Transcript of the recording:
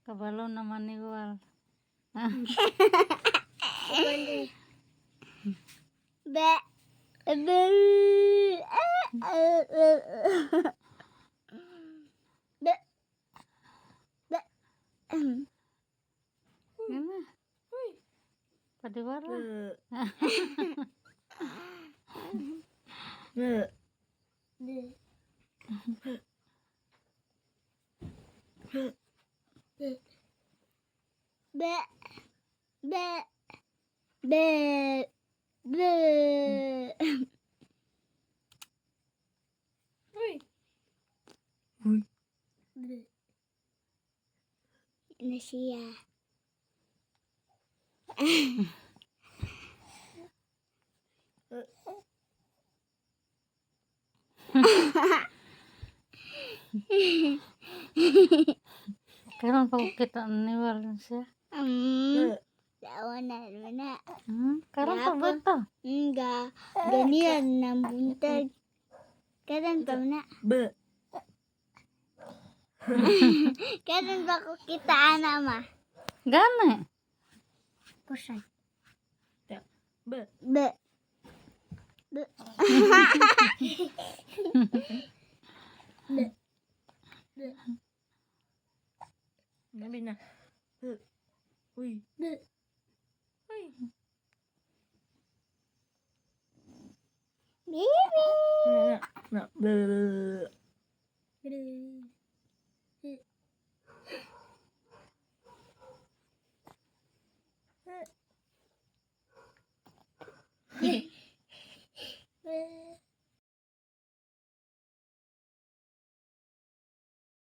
Kabalo naman ni Wal. Be. Be. Be. Be. Yan na. Padiwara. Be. Be. Be. Be. Be. Be. Na siya. Karon pa ko kita ni Wal siya. Dawanan mo na. Karon pa ba ito? Ganyan ng buntag. Karan pa na. Karan pa ko kita ana ma. Gani. Pusan. Be. Be. Be. Be. Be. Gabi na. Uy. Be. Uy. Baby. Na.